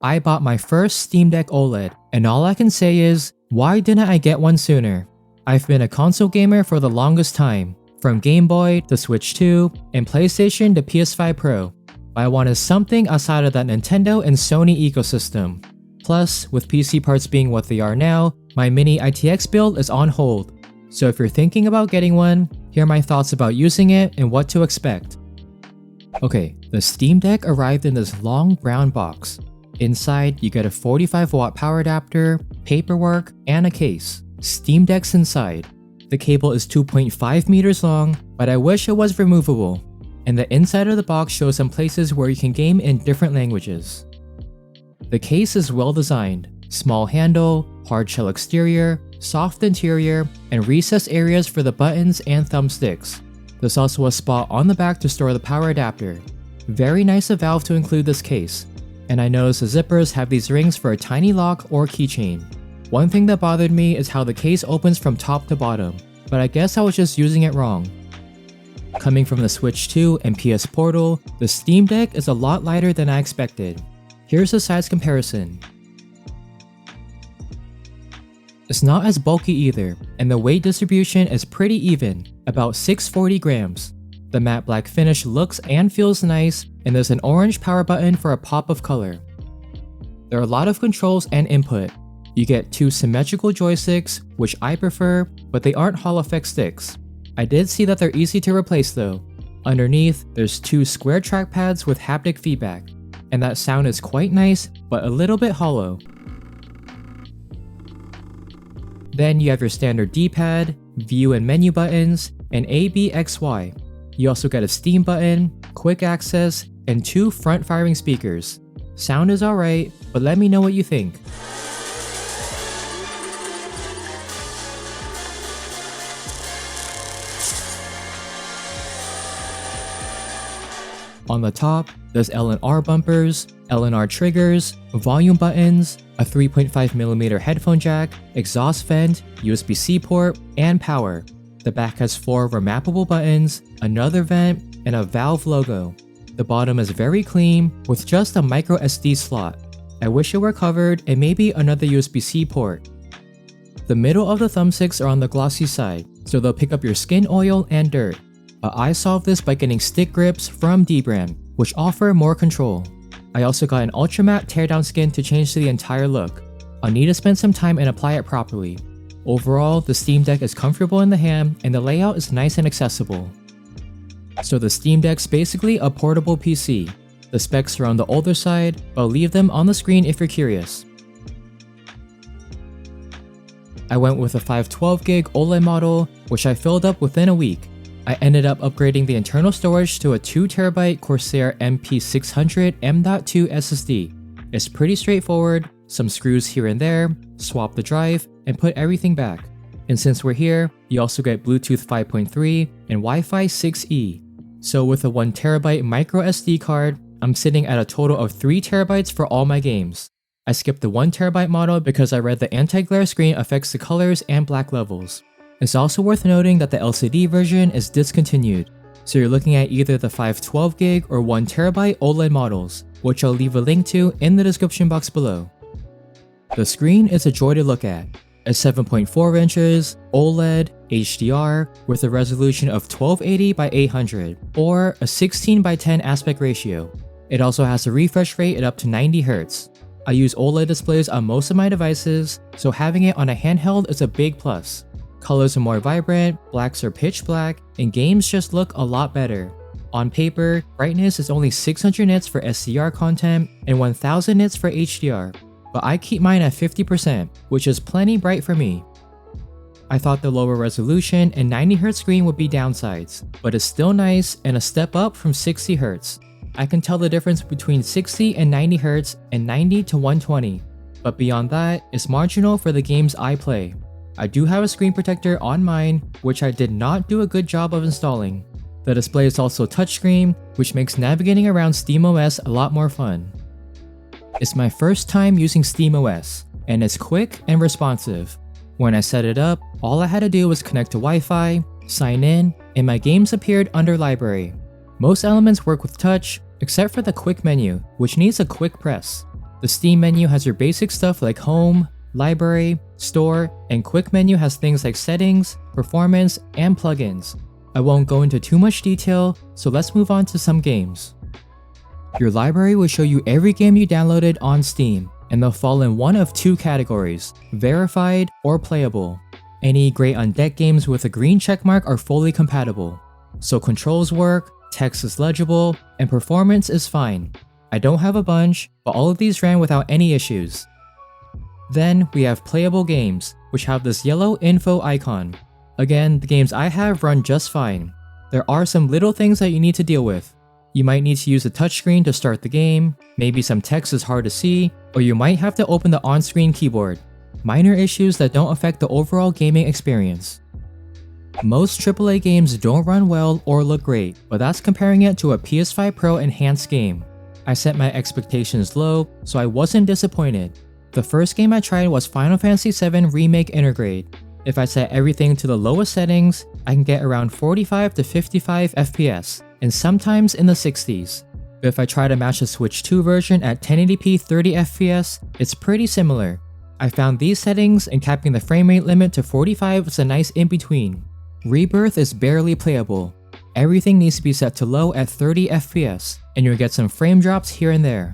I bought my first Steam Deck OLED, and all I can say is, why didn't I get one sooner? I've been a console gamer for the longest time, from Game Boy to Switch 2 and PlayStation to PS5 Pro, but I wanted something outside of that Nintendo and Sony ecosystem. Plus, with PC parts being what they are now, my mini ITX build is on hold. So if you're thinking about getting one, here are my thoughts about using it and what to expect. Okay, the Steam Deck arrived in this long brown box. Inside, you get a 45-watt power adapter, paperwork, and a case. Steam Deck's inside. The cable is 2.5 meters long, but I wish it was removable. And the inside of the box shows some places where you can game in different languages. The case is well designed. Small handle, hard shell exterior, soft interior, and recessed areas for the buttons and thumbsticks. There's also a spot on the back to store the power adapter. Very nice of Valve to include this case. And I noticed the zippers have these rings for a tiny lock or keychain. One thing that bothered me is how the case opens from top to bottom, but I guess I was just using it wrong. Coming from the Switch 2 and PS Portal, the Steam Deck is a lot lighter than I expected. Here's a size comparison. It's not as bulky either, and the weight distribution is pretty even, about 640 grams. The matte black finish looks and feels nice, and there's an orange power button for a pop of color. There are a lot of controls and input. You get two symmetrical joysticks, which I prefer, but they aren't Hall effect sticks. I did see that they're easy to replace though. Underneath, there's two square trackpads with haptic feedback, and that sound is quite nice, but a little bit hollow. Then you have your standard D-pad, view and menu buttons, and A, B, X, Y. You also get a Steam button, quick access, and two front-firing speakers. Sound is alright, but let me know what you think. On the top, there's L and R bumpers, L and R triggers, volume buttons, a 3.5mm headphone jack, exhaust vent, USB-C port, and power. The back has 4 remappable buttons, another vent, and a Valve logo. The bottom is very clean, with just a micro SD slot. I wish it were covered and maybe another USB-C port. The middle of the thumbsticks are on the glossy side, so they'll pick up your skin oil and dirt. But I solved this by getting stick grips from Dbrand, which offer more control. I also got an ultra matte teardown skin to change to the entire look. I'll need to spend some time and apply it properly. Overall, the Steam Deck is comfortable in the hand and the layout is nice and accessible. So the Steam Deck's basically a portable PC. The specs are on the older side, but I'll leave them on the screen if you're curious. I went with a 512GB OLED model, which I filled up within a week. I ended up upgrading the internal storage to a 2TB Corsair MP600 M.2 SSD. It's pretty straightforward, some screws here and there, swap the drive, and put everything back. And since we're here, you also get Bluetooth 5.3 and Wi-Fi 6E. So with a 1TB micro SD card, I'm sitting at a total of 3TB for all my games. I skipped the 1TB model because I read the anti-glare screen affects the colors and black levels. It's also worth noting that the LCD version is discontinued, so you're looking at either the 512GB or 1TB OLED models, which I'll leave a link to in the description box below. The screen is a joy to look at. It's 7.4 inches, OLED, HDR, with a resolution of 1280 by 800, or a 16 by 10 aspect ratio. It also has a refresh rate at up to 90Hz. I use OLED displays on most of my devices, so having it on a handheld is a big plus. Colors are more vibrant, blacks are pitch black, and games just look a lot better. On paper, brightness is only 600 nits for SDR content and 1000 nits for HDR, but I keep mine at 50%, which is plenty bright for me. I thought the lower resolution and 90Hz screen would be downsides, but it's still nice and a step up from 60Hz. I can tell the difference between 60 and 90Hz and 90 to 120, but beyond that, it's marginal for the games I play. I do have a screen protector on mine, which I did not do a good job of installing. The display is also touchscreen, which makes navigating around SteamOS a lot more fun. It's my first time using SteamOS, and it's quick and responsive. When I set it up, all I had to do was connect to Wi-Fi, sign in, and my games appeared under Library. Most elements work with touch, except for the quick menu, which needs a quick press. The Steam menu has your basic stuff like home, library, store, and quick menu has things like settings, performance, and plugins. I won't go into too much detail, so let's move on to some games. Your library will show you every game you downloaded on Steam, and they'll fall in one of two categories, verified or playable. Any Great on Deck games with a green checkmark are fully compatible. So controls work, text is legible, and performance is fine. I don't have a bunch, but all of these ran without any issues. Then we have playable games, which have this yellow info icon. Again, the games I have run just fine. There are some little things that you need to deal with. You might need to use a touchscreen to start the game, maybe some text is hard to see, or you might have to open the on-screen keyboard. Minor issues that don't affect the overall gaming experience. Most AAA games don't run well or look great, but that's comparing it to a PS5 Pro enhanced game. I set my expectations low, so I wasn't disappointed. The first game I tried was Final Fantasy VII Remake Intergrade. If I set everything to the lowest settings, I can get around 45 to 55 FPS, and sometimes in the 60s. But if I try to match the Switch 2 version at 1080p 30 FPS, it's pretty similar. I found these settings and capping the frame rate limit to 45 is a nice in-between. Rebirth is barely playable. Everything needs to be set to low at 30 FPS, and you'll get some frame drops here and there.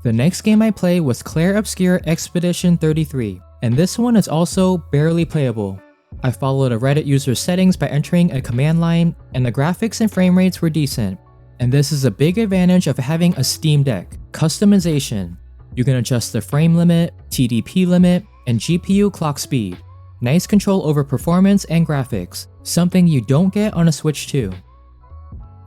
The next game I played was Clair Obscur Expedition 33, and this one is also barely playable. I followed a Reddit user's settings by entering a command line, and the graphics and frame rates were decent. And this is a big advantage of having a Steam Deck: customization. You can adjust the frame limit, TDP limit, and GPU clock speed. Nice control over performance and graphics, something you don't get on a Switch 2.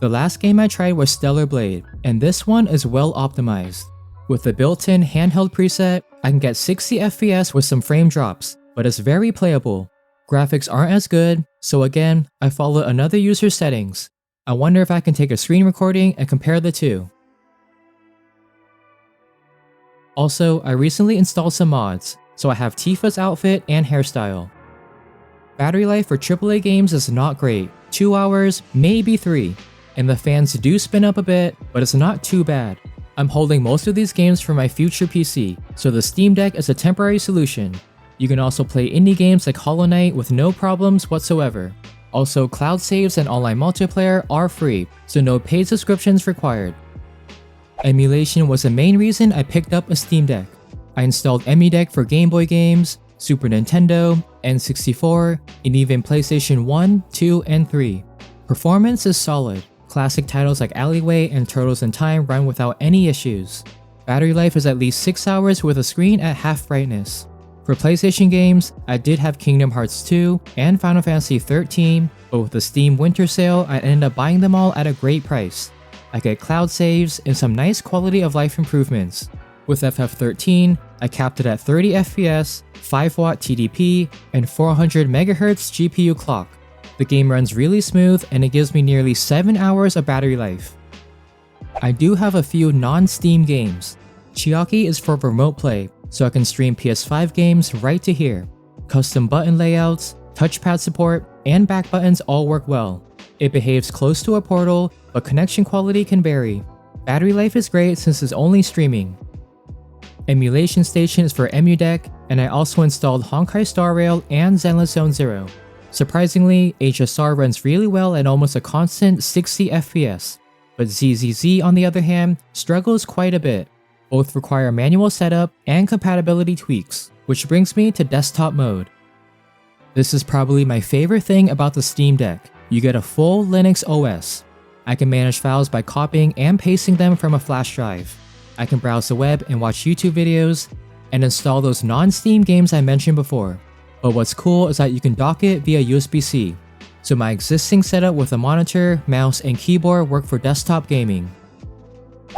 The last game I tried was Stellar Blade, and this one is well optimized. With the built-in handheld preset, I can get 60 FPS with some frame drops, but it's very playable. Graphics aren't as good, so again, I followed another user's settings. I wonder if I can take a screen recording and compare the two. Also, I recently installed some mods, so I have Tifa's outfit and hairstyle. Battery life for AAA games is not great, 2 hours, maybe 3, and the fans do spin up a bit, but it's not too bad. I'm holding most of these games for my future PC, so the Steam Deck is a temporary solution. You can also play indie games like Hollow Knight with no problems whatsoever. Also, cloud saves and online multiplayer are free, so no paid subscriptions required. Emulation was the main reason I picked up a Steam Deck. I installed EmuDeck for Game Boy games, Super Nintendo, N64, and even PlayStation 1, 2, and 3. Performance is solid. Classic titles like Alleyway and Turtles in Time run without any issues. Battery life is at least 6 hours with a screen at half brightness. For PlayStation games, I did have Kingdom Hearts 2 and Final Fantasy 13, but with the Steam Winter Sale, I ended up buying them all at a great price. I get cloud saves and some nice quality of life improvements. With FF13, I capped it at 30 FPS, 5W TDP, and 400 MHz GPU clock. The game runs really smooth and it gives me nearly 7 hours of battery life. I do have a few non-Steam games. Chiaki is for remote play, so I can stream PS5 games right to here. Custom button layouts, touchpad support, and back buttons all work well. It behaves close to a Portal, but connection quality can vary. Battery life is great since it's only streaming. Emulation Station is for EmuDeck, and I also installed Honkai Star Rail and Zenless Zone Zero. Surprisingly, HSR runs really well at almost a constant 60 FPS, but ZZZ on the other hand struggles quite a bit. Both require manual setup and compatibility tweaks, which brings me to desktop mode. This is probably my favorite thing about the Steam Deck. You get a full Linux OS. I can manage files by copying and pasting them from a flash drive. I can browse the web and watch YouTube videos, and install those non-Steam games I mentioned before. But what's cool is that you can dock it via USB-C. So my existing setup with a monitor, mouse, and keyboard work for desktop gaming.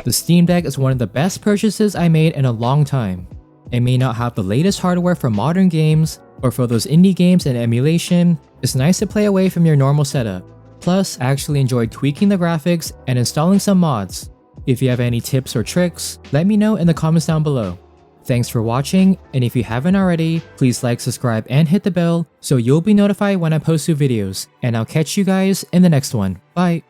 The Steam Deck is one of the best purchases I made in a long time. It may not have the latest hardware for modern games, but for those indie games and emulation, it's nice to play away from your normal setup. Plus, I actually enjoyed tweaking the graphics and installing some mods. If you have any tips or tricks, let me know in the comments down below. Thanks for watching, and if you haven't already, please like, subscribe, and hit the bell so you'll be notified when I post new videos, and I'll catch you guys in the next one. Bye!